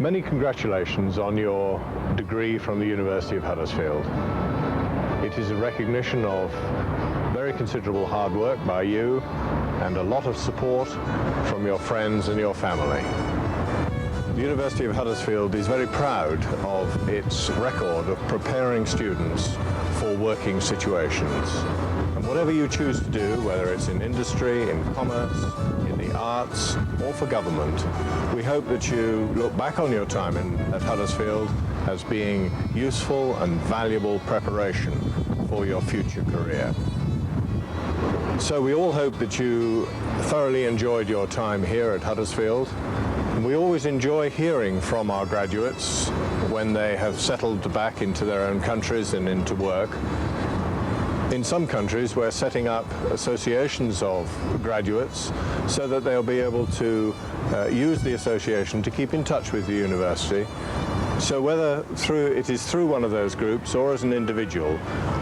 Many congratulations on your degree from the University of Huddersfield. It is a recognition of very considerable hard work by you and a lot of support from your friends and your family. The University of Huddersfield is very proud of its record of preparing students for working situations. And whatever you choose to do, whether it's in industry, in commerce, in the arts, or for government, we hope that you look back on your time at Huddersfield as being useful and valuable preparation for your future career. So we all hope that you thoroughly enjoyed your time here at Huddersfield. And we always enjoy hearing from our graduates when they have settled back into their own countries and into work. In some countries, we're setting up associations of graduates so that they'll be able to use the association to keep in touch with the university. So whether it is through one of those groups or as an individual,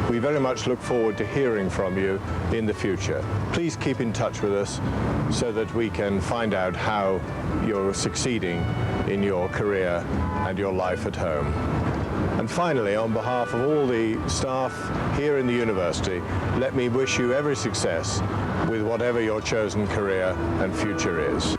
we very much look forward to hearing from you in the future. Please keep in touch with us so that we can find out how you're succeeding in your career and your life at home. And finally, on behalf of all the staff here in the university, let me wish you every success with whatever your chosen career and future is.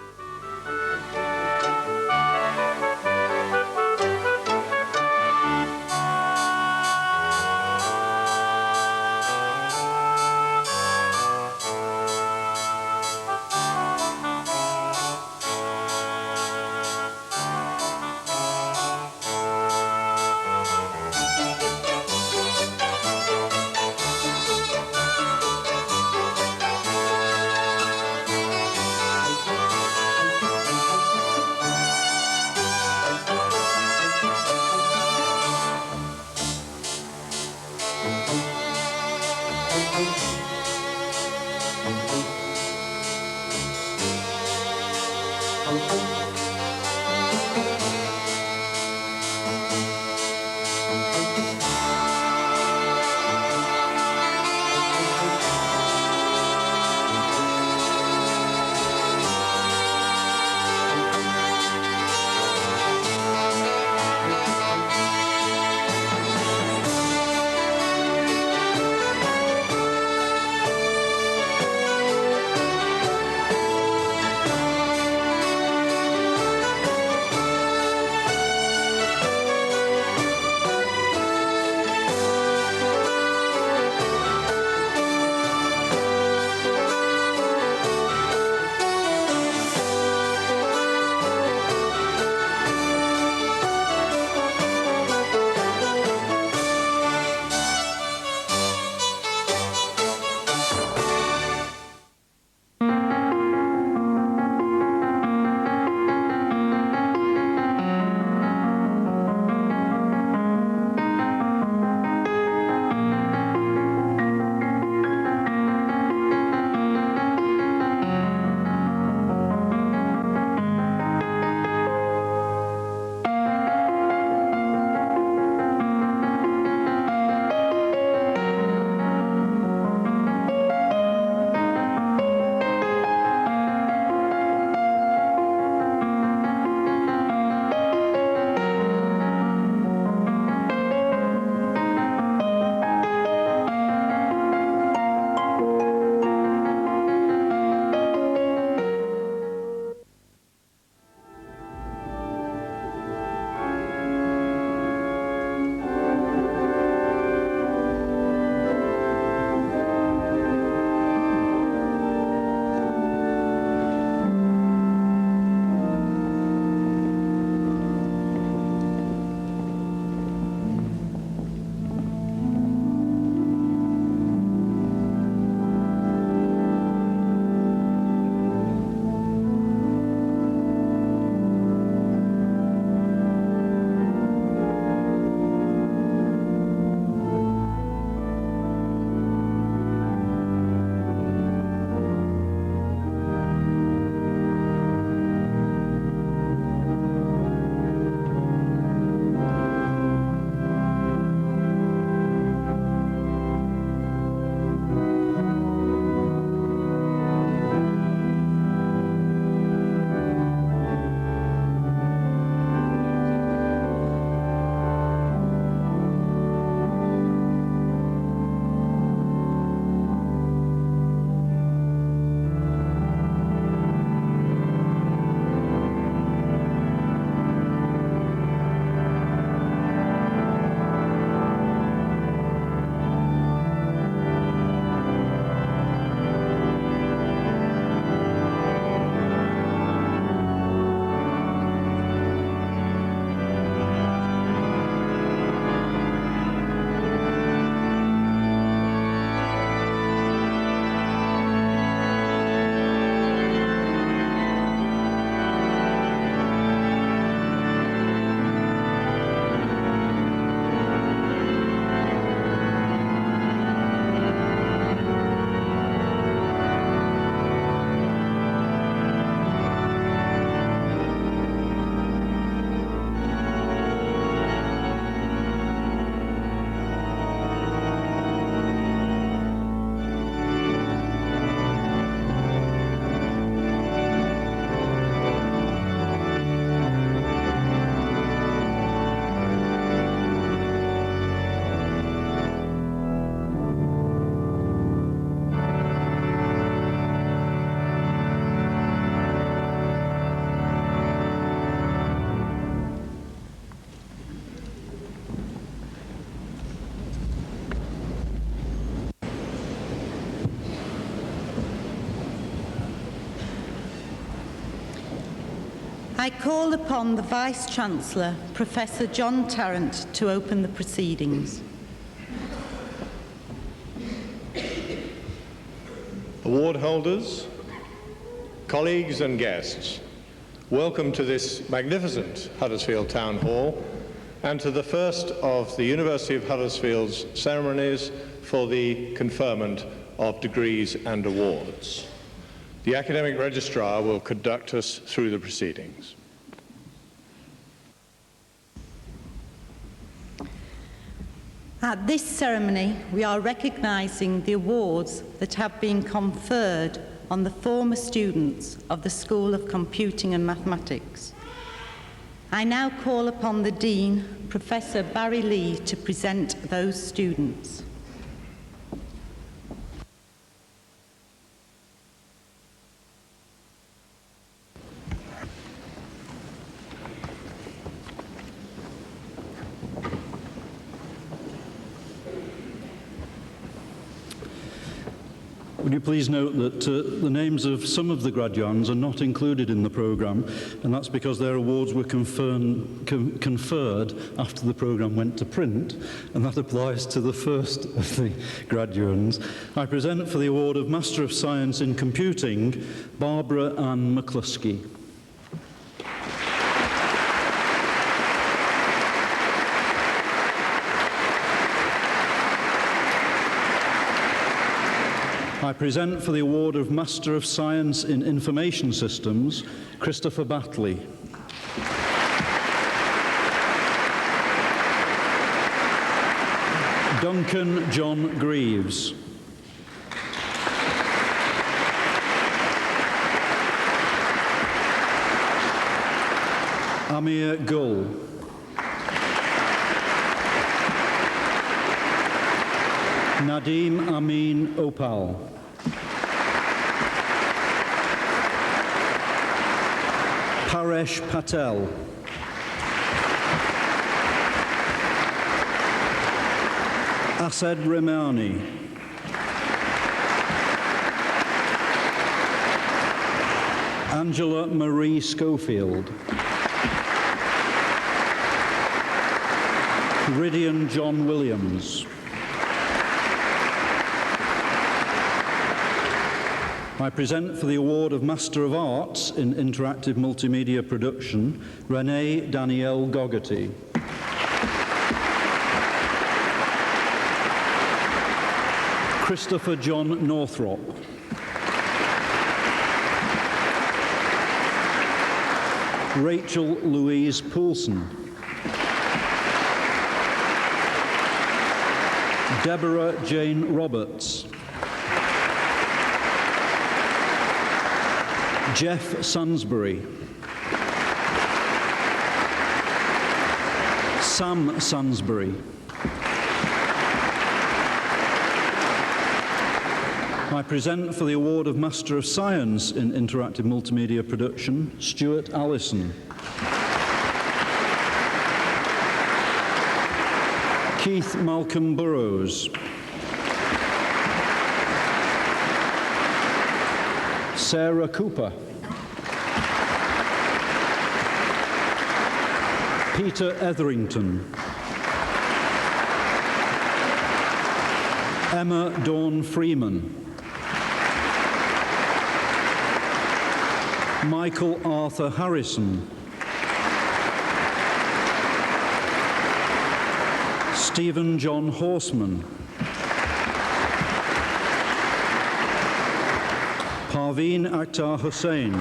I call upon the Vice-Chancellor, Professor John Tarrant, to open the proceedings. Award holders, colleagues and guests, welcome to this magnificent Huddersfield Town Hall and to the first of the University of Huddersfield's ceremonies for the conferment of degrees and awards. The Academic Registrar will conduct us through the proceedings. At this ceremony, we are recognising the awards that have been conferred on the former students of the School of Computing and Mathematics. I now call upon the Dean, Professor Barry Lee, to present those students. Would you please note that the names of some of the graduands are not included in the programme, and that's because their awards were conferred after the programme went to print, and that applies to the first of the graduands. I present for the award of Master of Science in Computing, Barbara Ann McCluskey. I present for the award of Master of Science in Information Systems, Christopher Batley. Duncan John Greaves. Amir Gull. Nadeem Amin Opal. Paresh Patel. Asad Remani. Angela Marie Schofield. Ridian John Williams. I present for the award of Master of Arts in Interactive Multimedia Production, Renee Danielle Gogarty. Christopher John Northrop. Rachel Louise Poulsen. Deborah Jane Roberts. Jeff Sansbury. Sam Sansbury. I present for the award of Master of Science in Interactive Multimedia Production, Stuart Allison. Keith Malcolm Burrows. Sarah Cooper. Peter Etherington. Emma Dawn Freeman. Michael Arthur Harrison. Stephen John Horseman. Parveen Akhtar Hussain.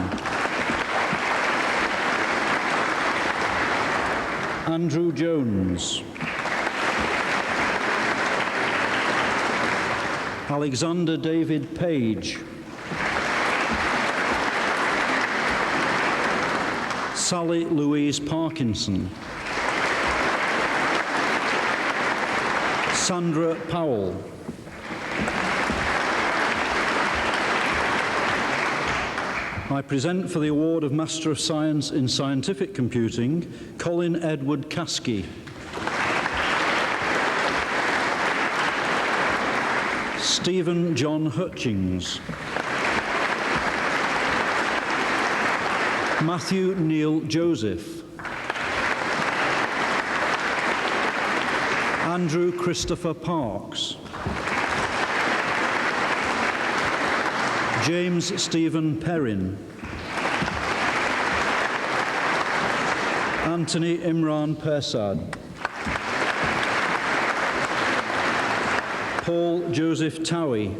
Andrew Jones. Alexander David Page. Sally Louise Parkinson. Sandra Powell. I present for the award of Master of Science in Scientific Computing, Colin Edward Caskey. Stephen John Hutchings. Matthew Neil Joseph. Andrew Christopher Parks. James Stephen Perrin. Anthony Imran Persad. Paul Joseph Towie.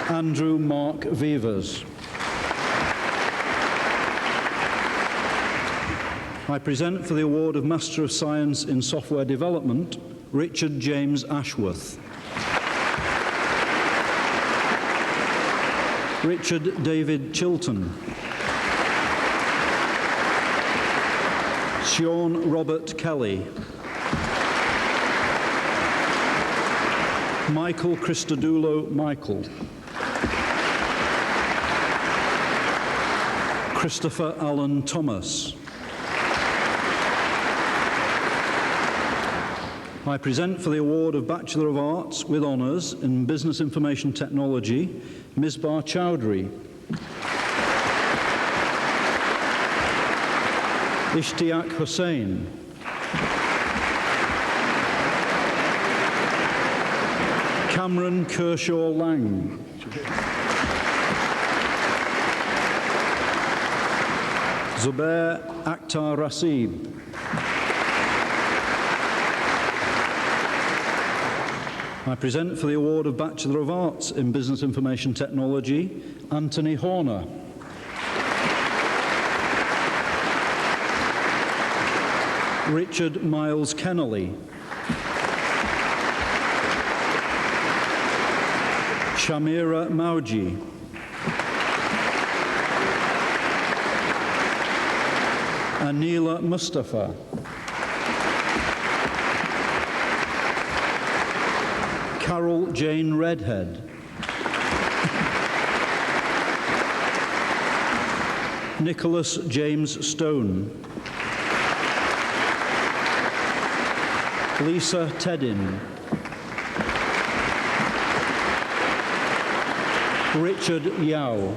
Andrew Mark Vivers. I present for the award of Master of Science in Software Development, Richard James Ashworth. Richard David Chilton. Sean Robert Kelly. Michael Christodoulou Michael. Christopher Allen Thomas. I present for the award of Bachelor of Arts with Honours in Business Information Technology, Misbah Chowdhury. Ishtiaq Hussain. Cameron Kershaw Lang. Zubair Akhtar Rasib. I present for the award of Bachelor of Arts in Business Information Technology, Anthony Horner. Richard Miles Kennelly. Shamira Mauji. Anila Mustafa. Carol Jane Redhead. Nicholas James Stone. Lisa Teddin. Richard Yao.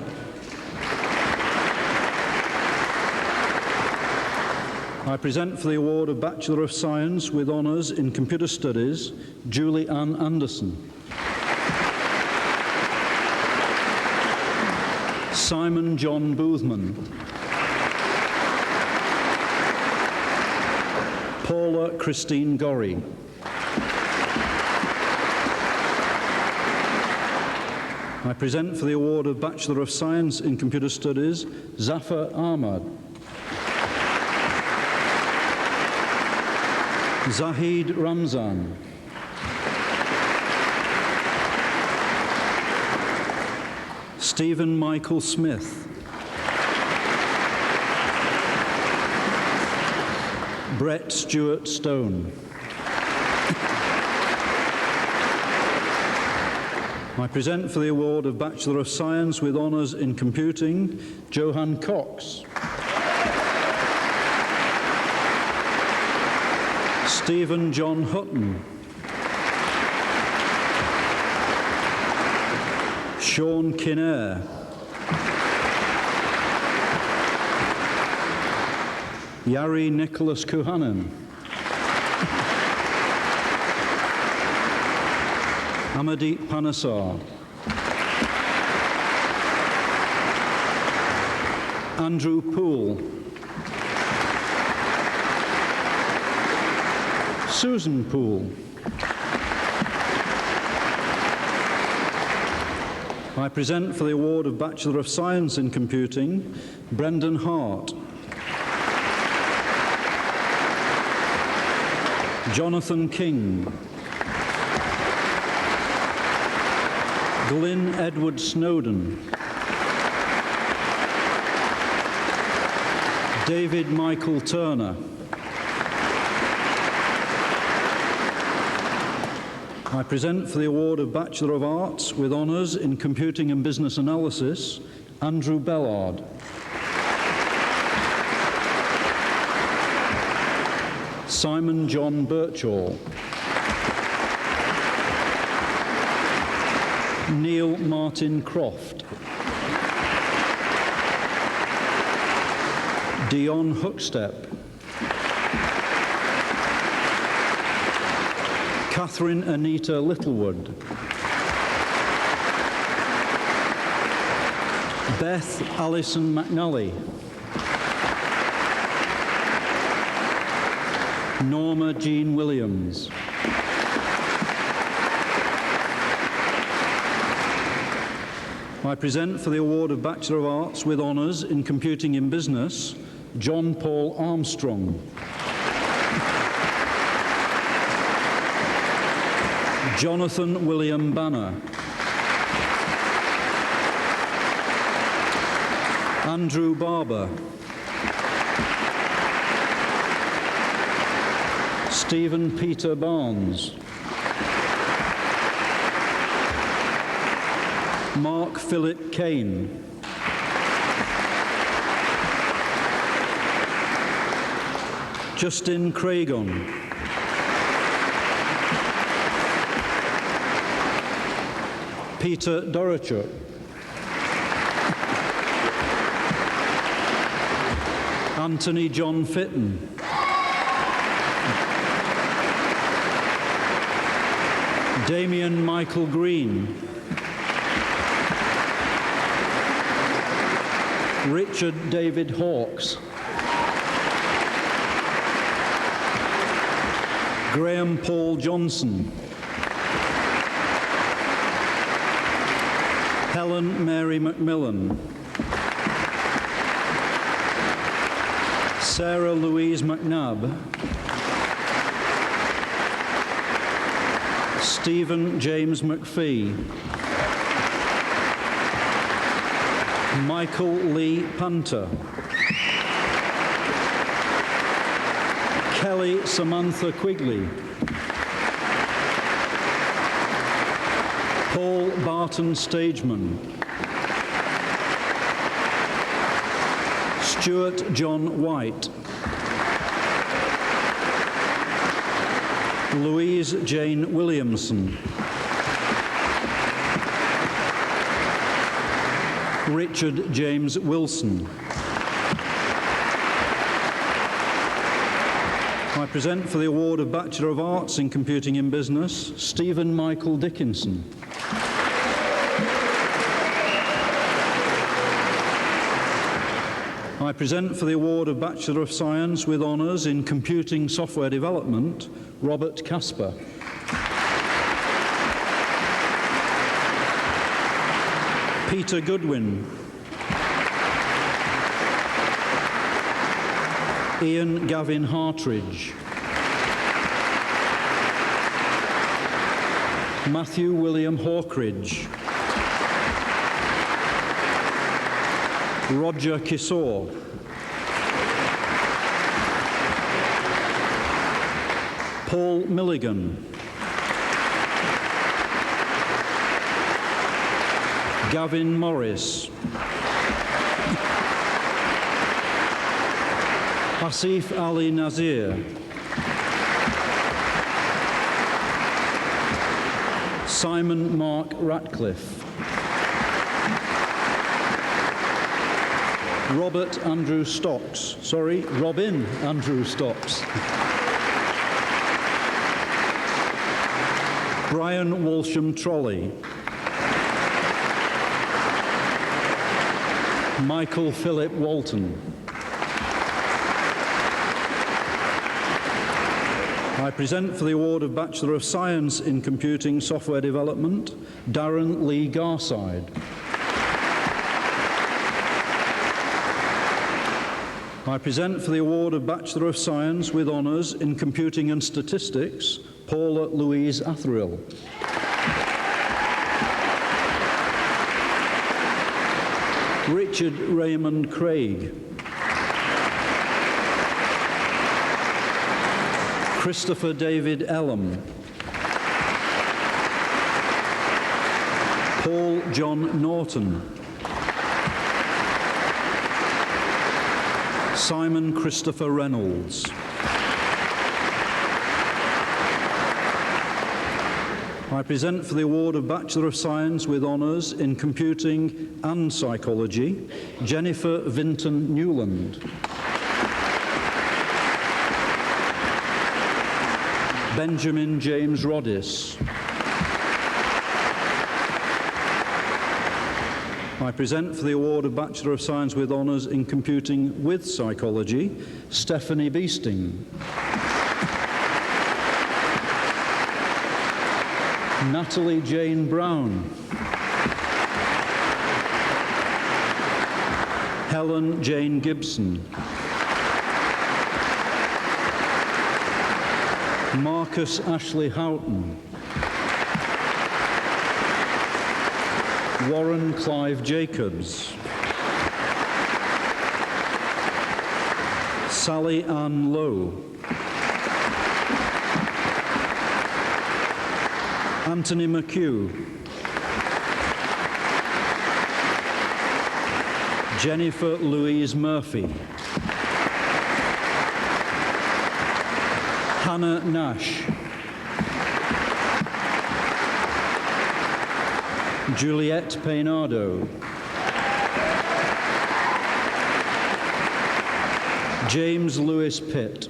I present for the award of Bachelor of Science with Honours in Computer Studies, Julie Ann Anderson. Simon John Boothman. Paula Christine Gorry. I present for the award of Bachelor of Science in Computer Studies, Zafar Ahmad. Zahid Ramzan. Stephen Michael Smith. Brett Stewart Stone. I present for the award of Bachelor of Science with Honours in Computing, Johan Cox. Stephen John Hutton. Sean Kinnair. Yari Nicholas Kuhanen. Amadit Panasar. Andrew Poole. Susan Poole. I present for the award of Bachelor of Science in Computing, Brendan Hart. Jonathan King. Glyn Edward Snowden. David Michael Turner. I present for the award of Bachelor of Arts with Honours in Computing and Business Analysis, Andrew Bellard. Simon John Birchall. Neil Martin Croft. Dion Hookstep, Catherine Anita Littlewood, Beth Alison McNally, Norma Jean Williams, I present for the award of Bachelor of Arts with Honours in Computing in Business, John Paul Armstrong, Jonathan William Banner, Andrew Barber, Stephen Peter Barnes, Mark Philip Kane, Justin Craigon, Peter Dorachuk, Anthony John Fitton, Damien Michael Green, Richard David Hawkes, Graham Paul Johnson, Helen Mary McMillan, Sarah Louise McNabb, Stephen James McPhee, Michael Lee Panter, Kelly Samantha Quigley, Paul Barton Stageman, Stuart John White, Louise Jane Williamson, Richard James Wilson. I present for the award of Bachelor of Arts in Computing in Business, Stephen Michael Dickinson. I present for the award of Bachelor of Science with Honours in Computing Software Development, Robert Casper. Peter Goodwin, Ian Gavin Hartridge, Matthew William Hawkridge, Roger Kisor, Paul Milligan, Gavin Morris, Asif Ali Nazir, Simon Mark Ratcliffe, Robin Andrew Stocks, Brian Walsham Trolley, Michael Philip Walton. I present for the award of Bachelor of Science in Computing Software Development, Darren Lee Garside. I present for the award of Bachelor of Science with Honours in Computing and Statistics, Paula Louise Atherill. Richard Raymond Craig, Christopher David Ellum, Paul John Norton, Simon Christopher Reynolds. I present for the award of Bachelor of Science with Honours in Computing and Psychology, Jennifer Vinton Newland. Benjamin James Roddis. I present for the award of Bachelor of Science with Honours in Computing with Psychology, Stephanie Beesting. Natalie Jane Brown. Helen Jane Gibson. Marcus Ashley Houghton. Warren Clive Jacobs. Sally Ann Lowe. Anthony McHugh. Jennifer Louise Murphy. Hannah Nash. Juliette Peinado. James Lewis Pitt.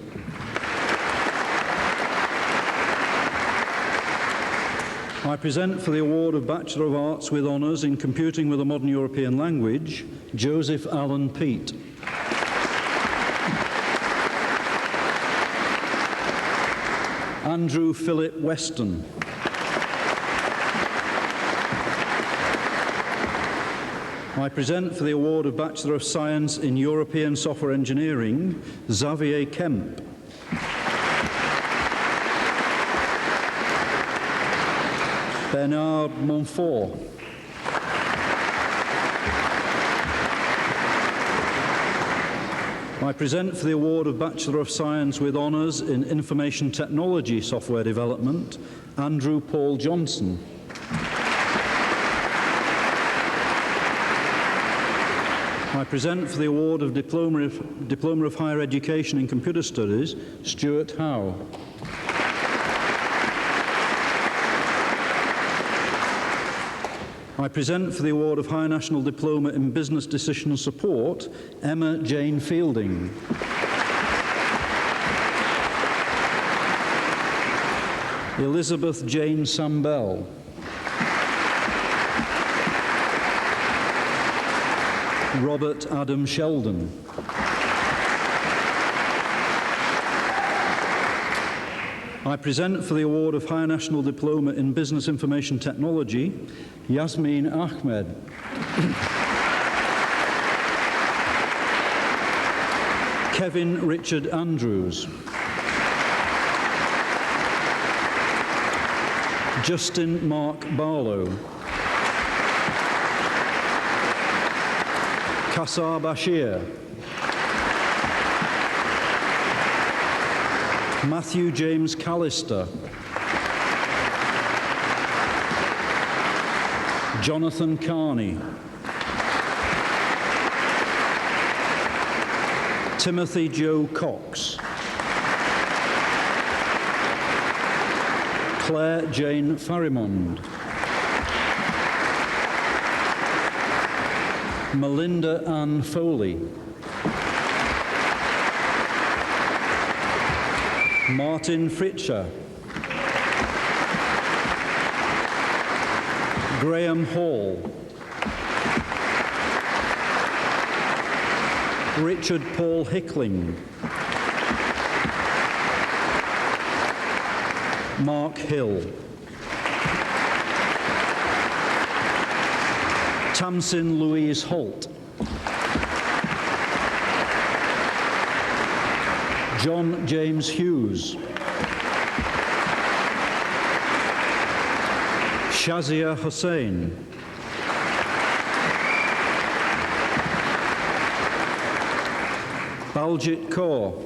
I present for the award of Bachelor of Arts with Honours in Computing with a Modern European Language, Joseph Allen Peat. Andrew Philip Weston. I present for the award of Bachelor of Science in European Software Engineering, Xavier Kemp. Bernard Montfort. I present for the award of Bachelor of Science with Honours in Information Technology Software Development, Andrew Paul Johnson. I present for the award of Diploma of Higher Education in Computer Studies, Stuart Howe. I present for the award of Higher National Diploma in Business Decision Support, Emma Jane Fielding. Elizabeth Jane Sambell. Robert Adam Sheldon. I present for the award of Higher National Diploma in Business Information Technology, Yasmin Ahmed. Kevin Richard Andrews. Justin Mark Barlow. Kassar Bashir. Matthew James Callister. Jonathan Carney. Timothy Joe Cox. Claire Jane Farimond. Melinda Ann Foley. Martin Fritcher. Graham Hall. Richard Paul Hickling. Mark Hill. Tamsin Louise Holt. John James Hughes. Shazia Hussain. Baljit Kaur.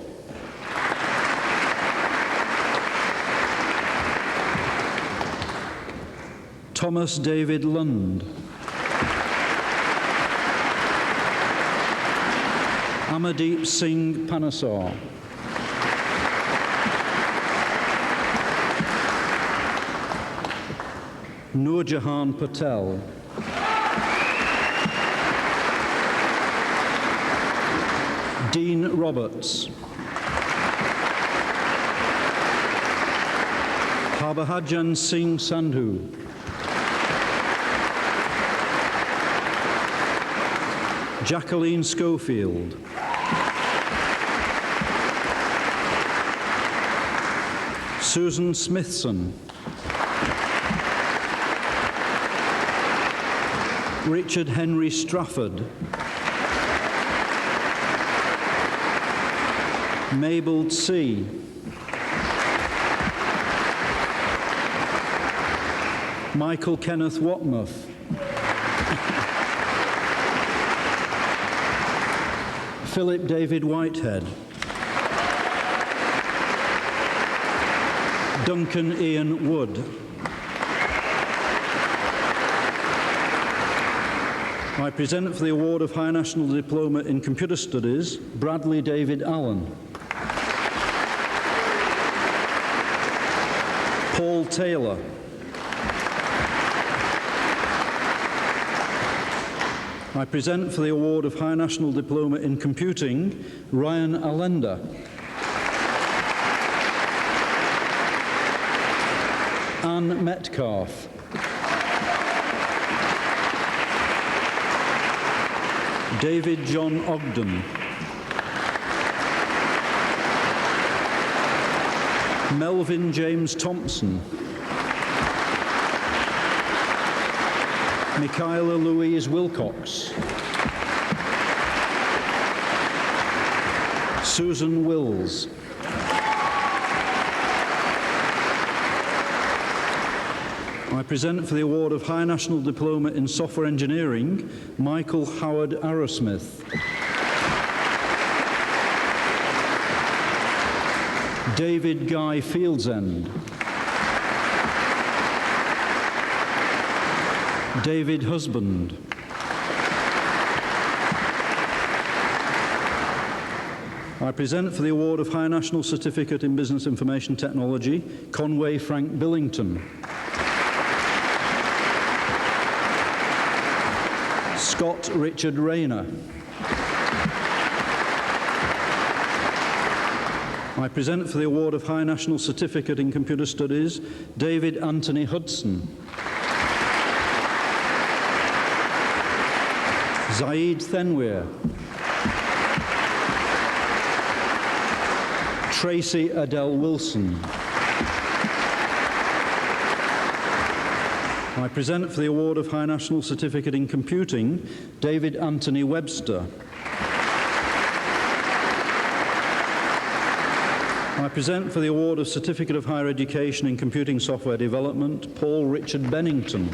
Thomas David Lund. Amadeep Singh Panasar. Noorjahan Patel. Dean Roberts. Harbhajan Singh Sandhu. Jacqueline Schofield. Susan Smithson. Richard Henry Strafford. Mabel C. Michael Kenneth Watmouth. Philip David Whitehead. Duncan Ian Wood. I present for the award of High National Diploma in Computer Studies, Bradley David Allen. Paul Taylor. I present for the award of High National Diploma in Computing, Ryan Allender. Anne Metcalf. David John Ogden. Melvin James Thompson. Michaela Louise Wilcox. Susan Wills. I present for the award of High National Diploma in Software Engineering, Michael Howard Arrowsmith. David Guy Fieldsend. David Husband. I present for the award of High National Certificate in Business Information Technology, Conway Frank Billington. Scott Richard Rayner. I present for the award of High National Certificate in Computer Studies, David Anthony Hudson. Zaid Thenweir. Tracy Adele Wilson. I present for the award of High National Certificate in Computing, David Anthony Webster. I present for the award of Certificate of Higher Education in Computing Software Development, Paul Richard Bennington.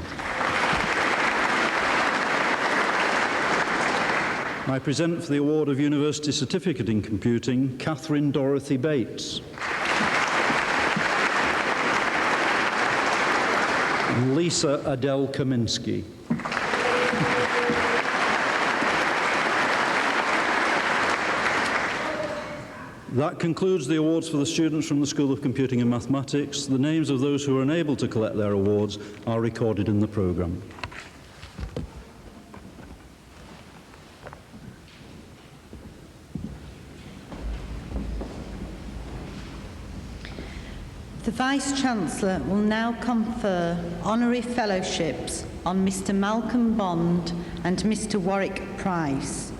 I present for the award of University Certificate in Computing, Catherine Dorothy Bates. Lisa Adele Kaminsky. That concludes the awards for the students from the School of Computing and Mathematics. The names of those who are unable to collect their awards are recorded in the programme. The Vice-Chancellor will now confer honorary fellowships on Mr Malcolm Bond and Mr Warwick Price.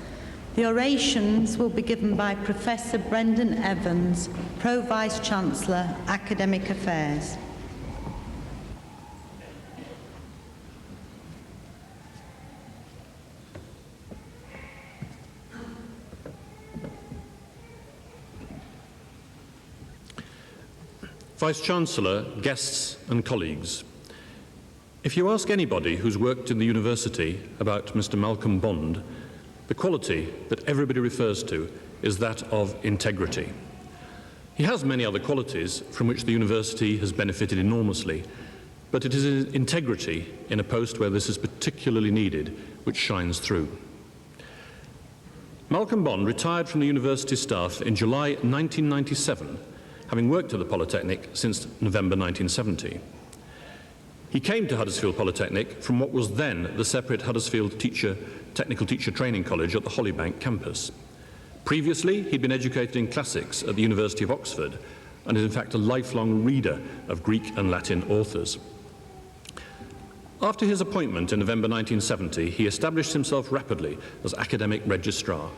The orations will be given by Professor Brendan Evans, Pro-Vice-Chancellor, Academic Affairs. Vice-Chancellor, guests and colleagues, if you ask anybody who's worked in the university about Mr Malcolm Bond, the quality that everybody refers to is that of integrity. He has many other qualities from which the university has benefited enormously, but it is integrity in a post where this is particularly needed which shines through. Malcolm Bond retired from the university staff in July 1997, having worked at the Polytechnic since November 1970. He came to Huddersfield Polytechnic from what was then the separate Huddersfield Technical Teacher Training College at the Hollybank campus. Previously, he'd been educated in classics at the University of Oxford and is in fact a lifelong reader of Greek and Latin authors. After his appointment in November 1970, he established himself rapidly as academic registrar.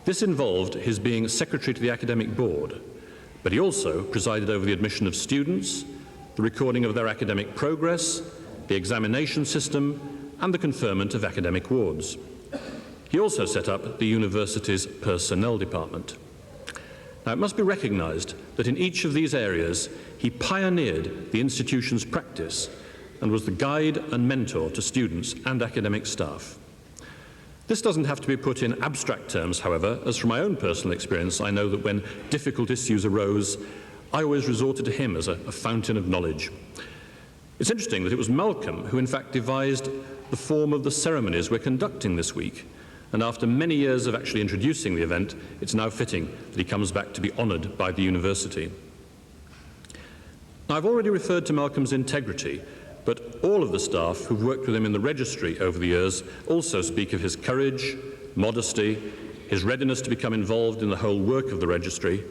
This involved his being secretary to the academic board, but he also presided over the admission of students, the recording of their academic progress, the examination system, and the conferment of academic awards. He also set up the university's personnel department. Now, it must be recognized that in each of these areas, he pioneered the institution's practice and was the guide and mentor to students and academic staff. This doesn't have to be put in abstract terms, however, as from my own personal experience, I know that when difficult issues arose, I always resorted to him as a fountain of knowledge. It's interesting that it was Malcolm who in fact devised the form of the ceremonies we're conducting this week, and after many years of actually introducing the event, it's now fitting that he comes back to be honoured by the university. Now, I've already referred to Malcolm's integrity, but all of the staff who've worked with him in the registry over the years also speak of his courage, modesty, his readiness to become involved in the whole work of the registry,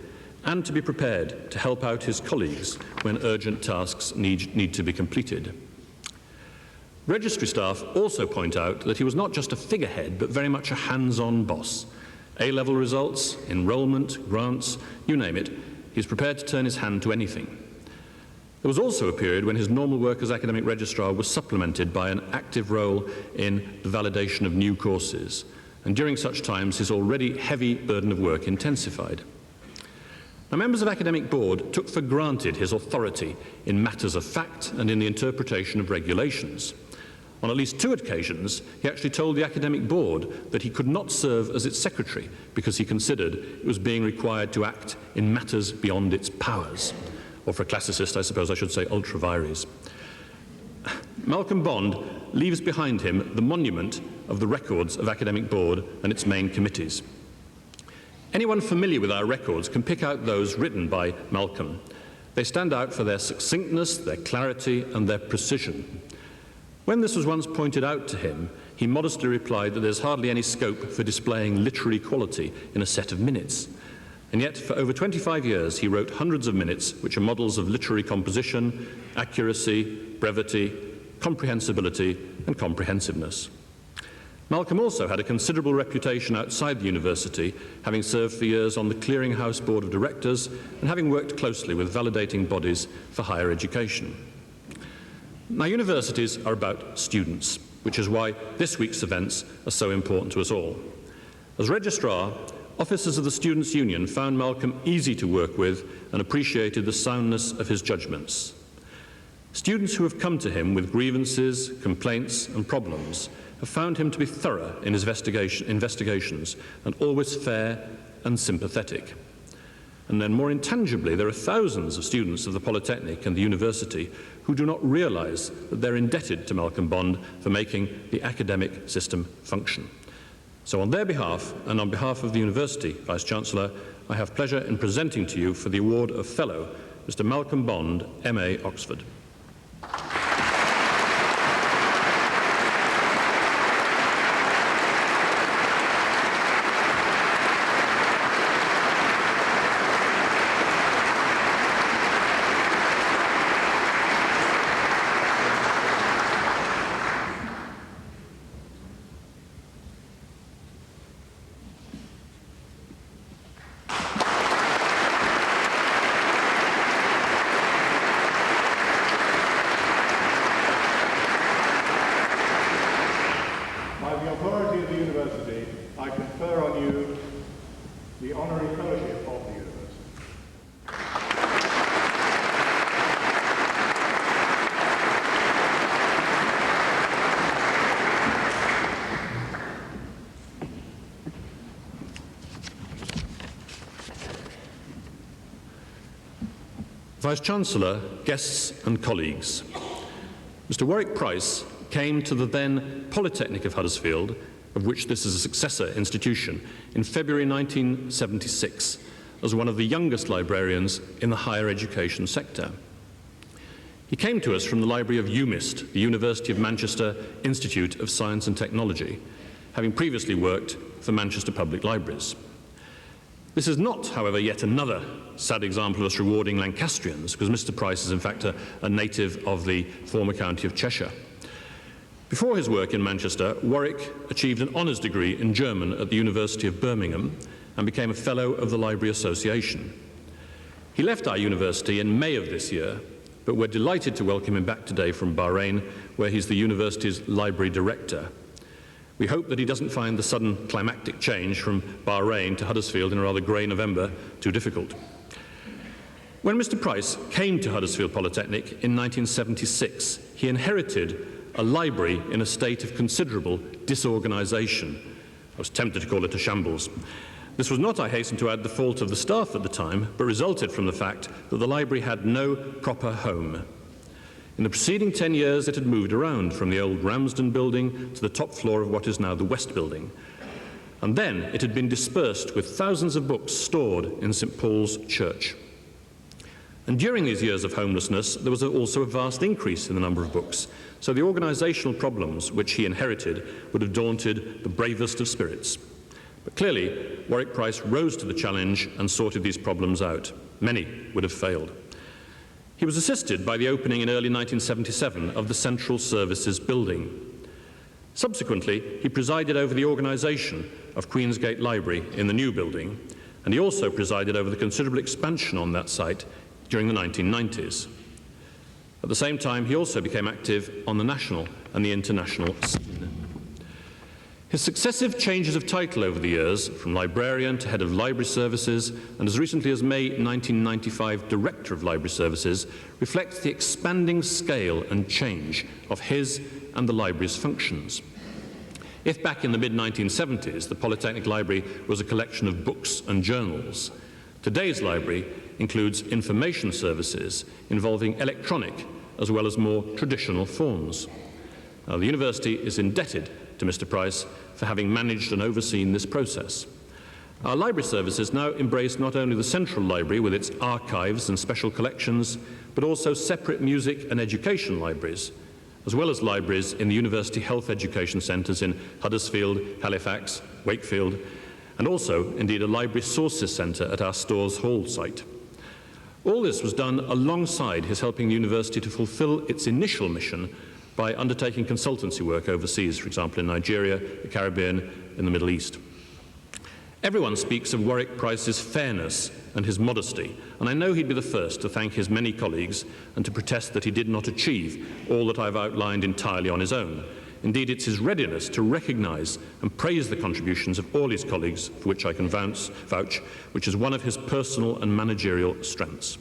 and to be prepared to help out his colleagues when urgent tasks need to be completed. Registry staff also point out that he was not just a figurehead, but very much a hands-on boss. A-level results, enrolment, grants, you name it, he's prepared to turn his hand to anything. There was also a period when his normal work as academic registrar was supplemented by an active role in the validation of new courses, and during such times his already heavy burden of work intensified. Now, members of Academic Board took for granted his authority in matters of fact and in the interpretation of regulations. On at least 2 occasions, he actually told the Academic Board that he could not serve as its secretary because he considered it was being required to act in matters beyond its powers. Or for a classicist, I suppose I should say ultra vires. Malcolm Bond leaves behind him the monument of the records of Academic Board and its main committees. Anyone familiar with our records can pick out those written by Malcolm. They stand out for their succinctness, their clarity, and their precision. When this was once pointed out to him, he modestly replied that there's hardly any scope for displaying literary quality in a set of minutes. And yet, for over 25 years, he wrote hundreds of minutes, which are models of literary composition, accuracy, brevity, comprehensibility, and comprehensiveness. Malcolm also had a considerable reputation outside the university, having served for years on the Clearinghouse Board of Directors and having worked closely with validating bodies for higher education. Now, universities are about students, which is why this week's events are so important to us all. As registrar, officers of the Students' Union found Malcolm easy to work with and appreciated the soundness of his judgments. Students who have come to him with grievances, complaints, and problems have found him to be thorough in his investigations and always fair and sympathetic. And then more intangibly, there are thousands of students of the Polytechnic and the university who do not realise that they're indebted to Malcolm Bond for making the academic system function. So on their behalf, and on behalf of the University Vice-Chancellor, I have pleasure in presenting to you for the award of Fellow, Mr. Malcolm Bond, MA, Oxford. Vice-Chancellor, guests and colleagues, Mr. Warwick Price came to the then Polytechnic of Huddersfield, of which this is a successor institution, in February 1976 as one of the youngest librarians in the higher education sector. He came to us from the library of UMIST, the University of Manchester Institute of Science and Technology, having previously worked for Manchester Public Libraries. This is not, however, yet another sad example of us rewarding Lancastrians, because Mr. Price is in fact a native of the former county of Cheshire. Before his work in Manchester, Warwick achieved an honours degree in German at the University of Birmingham and became a Fellow of the Library Association. He left our university in May of this year, but we're delighted to welcome him back today from Bahrain, where he's the university's library director. We hope that he doesn't find the sudden climactic change from Bahrain to Huddersfield in a rather grey November too difficult. When Mr. Price came to Huddersfield Polytechnic in 1976, he inherited a library in a state of considerable disorganisation. I was tempted to call it a shambles. This was not, I hasten to add, the fault of the staff at the time, but resulted from the fact that the library had no proper home. In the preceding 10 years, it had moved around from the old Ramsden building to the top floor of what is now the West building. And then it had been dispersed with thousands of books stored in St. Paul's Church. And during these years of homelessness, there was also a vast increase in the number of books. So the organisational problems which he inherited would have daunted the bravest of spirits. But clearly, Warwick Price rose to the challenge and sorted these problems out. Many would have failed. He was assisted by the opening in early 1977 of the Central Services Building. Subsequently, he presided over the organisation of Queensgate Library in the new building, and he also presided over the considerable expansion on that site during the 1990s. At the same time, he also became active on the national and the international scene. His successive changes of title over the years, from librarian to head of library services, and as recently as May 1995, director of library services, reflects the expanding scale and change of his and the library's functions. If back in the mid-1970s, the Polytechnic Library was a collection of books and journals, today's library includes information services involving electronic as well as more traditional forms. Now, the university is indebted to Mr. Price for having managed and overseen this process. Our library services now embrace not only the Central Library with its archives and special collections, but also separate music and education libraries, as well as libraries in the university health education centres in Huddersfield, Halifax, Wakefield, and also, indeed, a library sources centre at our Stores Hall site. All this was done alongside his helping the university to fulfil its initial mission by undertaking consultancy work overseas, for example, in Nigeria, the Caribbean, in the Middle East. Everyone speaks of Warwick Price's fairness and his modesty, and I know he'd be the first to thank his many colleagues and to protest that he did not achieve all that I've outlined entirely on his own. Indeed, it's his readiness to recognise and praise the contributions of all his colleagues, for which I can vouch, which is one of his personal and managerial strengths.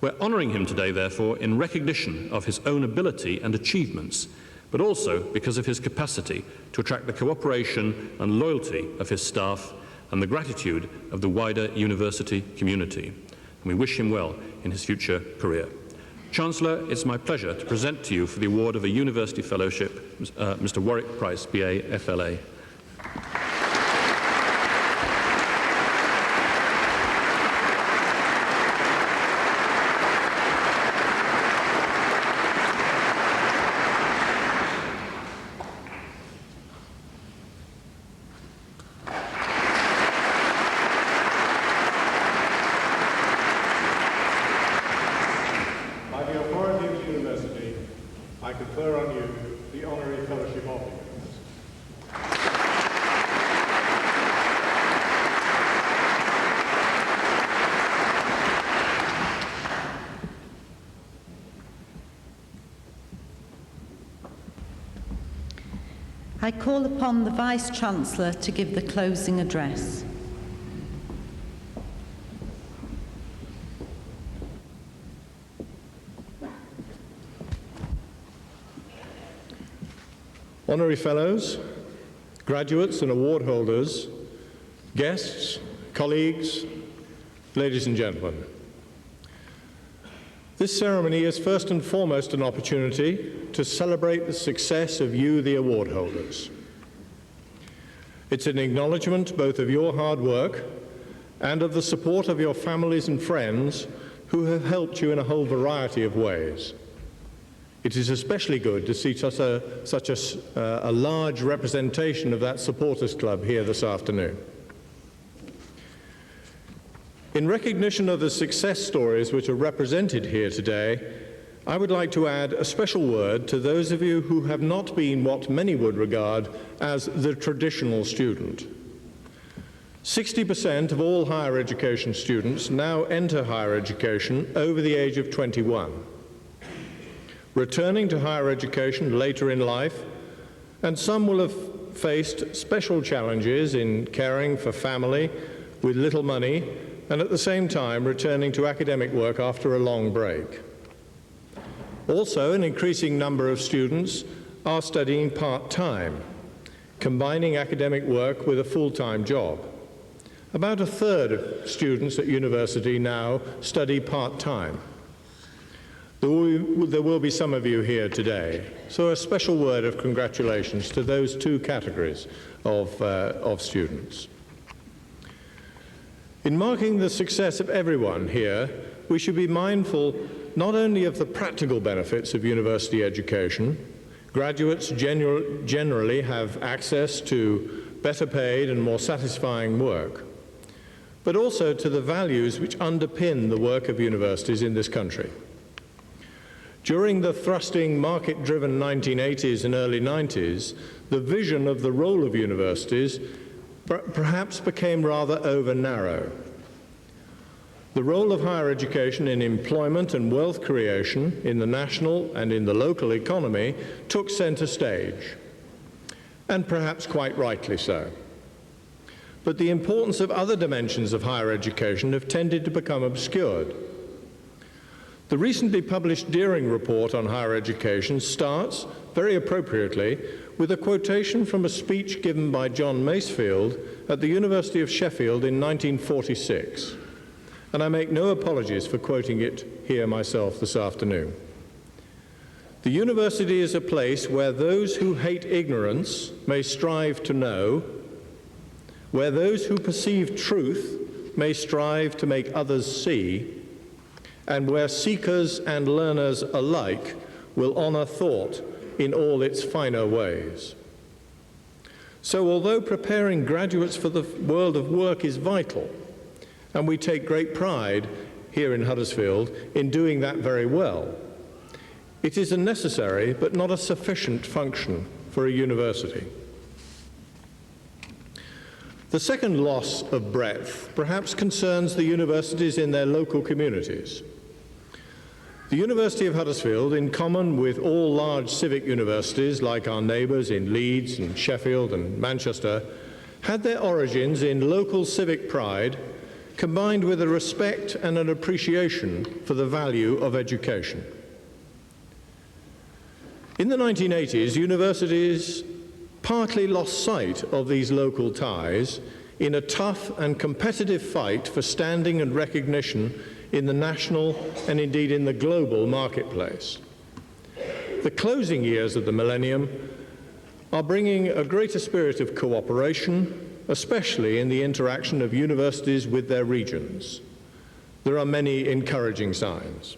We're honouring him today, therefore, in recognition of his own ability and achievements, but also because of his capacity to attract the cooperation and loyalty of his staff and the gratitude of the wider university community. And we wish him well in his future career. Chancellor, it's my pleasure to present to you for the award of a University Fellowship, Mr. Warwick Price, BA, FLA. I confer on you the honorary fellowship of the university. I call upon the Vice-Chancellor to give the closing address. Honorary Fellows, graduates and award holders, guests, colleagues, ladies and gentlemen. This ceremony is first and foremost an opportunity to celebrate the success of you, the award holders. It's an acknowledgement both of your hard work and of the support of your families and friends who have helped you in a whole variety of ways. It is especially good to see such a large representation of that supporters club here this afternoon. In recognition of the success stories which are represented here today, I would like to add a special word to those of you who have not been what many would regard as the traditional student. 60% of all higher education students now enter higher education over the age of 21. Returning to higher education later in life, and some will have faced special challenges in caring for family with little money and at the same time returning to academic work after a long break. Also, an increasing number of students are studying part-time, combining academic work with a full-time job. About a third of students at university now study part-time. There will be some of you here today, so a special word of congratulations to those two categories of students. In marking the success of everyone here, we should be mindful not only of the practical benefits of university education. Graduates generally have access to better paid and more satisfying work, but also to the values which underpin the work of universities in this country. During the thrusting, market-driven 1980s and early 90s, the vision of the role of universities perhaps became rather over-narrow. The role of higher education in employment and wealth creation in the national and in the local economy took center stage, and perhaps quite rightly so. But the importance of other dimensions of higher education have tended to become obscured. The recently published Deering report on higher education starts, very appropriately, with a quotation from a speech given by John Masefield at the University of Sheffield in 1946. And I make no apologies for quoting it here myself this afternoon. The university is a place where those who hate ignorance may strive to know, where those who perceive truth may strive to make others see, and where seekers and learners alike will honor thought in all its finer ways. So although preparing graduates for the world of work is vital, and we take great pride here in Huddersfield in doing that very well, it is a necessary but not a sufficient function for a university. The second loss of breadth perhaps concerns the universities in their local communities. The University of Huddersfield, in common with all large civic universities like our neighbours in Leeds and Sheffield and Manchester, had their origins in local civic pride combined with a respect and an appreciation for the value of education. In the 1980s, universities partly lost sight of these local ties in a tough and competitive fight for standing and recognition in the national and indeed in the global marketplace. The closing years of the millennium are bringing a greater spirit of cooperation, especially in the interaction of universities with their regions. There are many encouraging signs.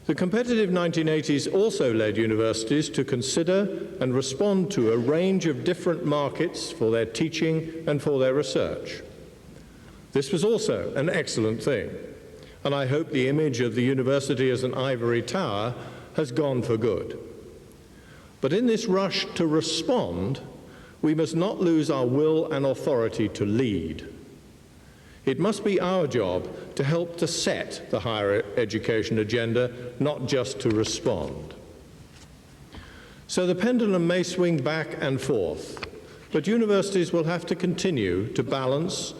The competitive 1980s also led universities to consider and respond to a range of different markets for their teaching and for their research. This was also an excellent thing, and I hope the image of the university as an ivory tower has gone for good. But in this rush to respond, we must not lose our will and authority to lead. It must be our job to help to set the higher education agenda, not just to respond. So the pendulum may swing back and forth, but universities will have to continue to balance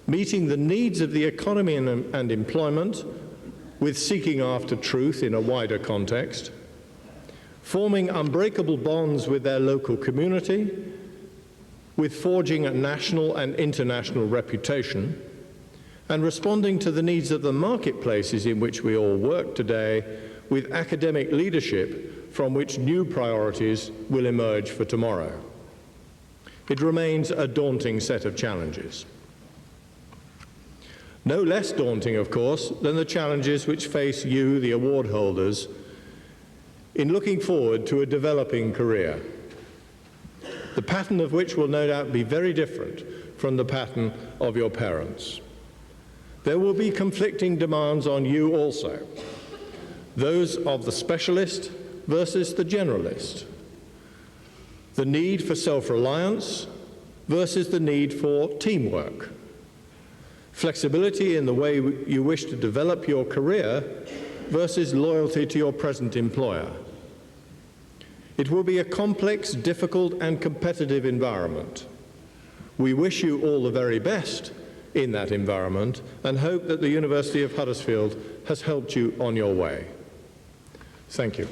meeting the needs of the economy and employment with seeking after truth in a wider context, forming unbreakable bonds with their local community, with forging a national and international reputation, and responding to the needs of the marketplaces in which we all work today with academic leadership from which new priorities will emerge for tomorrow. It remains a daunting set of challenges. No less daunting, of course, than the challenges which face you, the award holders, in looking forward to a developing career, the pattern of which will no doubt be very different from the pattern of your parents. There will be conflicting demands on you also, those of the specialist versus the generalist, the need for self-reliance versus the need for teamwork, flexibility in the way you wish to develop your career versus loyalty to your present employer. It will be a complex, difficult and competitive environment. We wish you all the very best in that environment and hope that the University of Huddersfield has helped you on your way. Thank you.